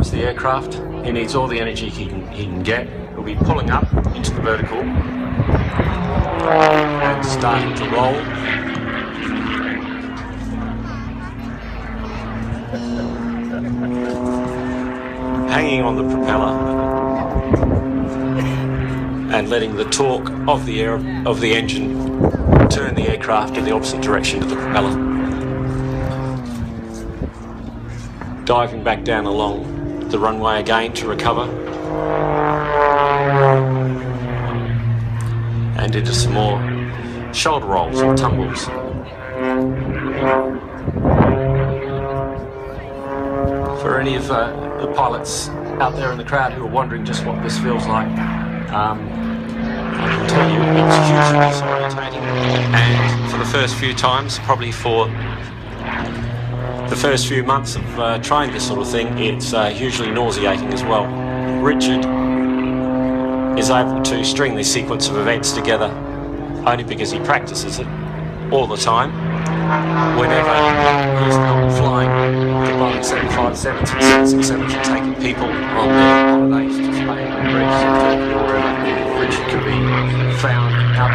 drives the aircraft. He needs all the energy he can get. He'll be pulling up into the vertical and starting to roll. Hanging on the propeller and letting the torque of the engine turn the aircraft in the opposite direction to the propeller. Diving back down along the runway again to recover, and into some more shoulder rolls or tumbles. For any of the pilots out there in the crowd who are wondering just what this feels like, I can tell you it's hugely disorientating, and for the first few times, probably for the first few months of trying this sort of thing, it's hugely nauseating as well. Richard is able to string this sequence of events together only because he practices it all the time. Whenever he's not flying the Boeing 757s and 767s and taking people on their holidays to Spain or Greece or Turkey or wherever, Richard can be found out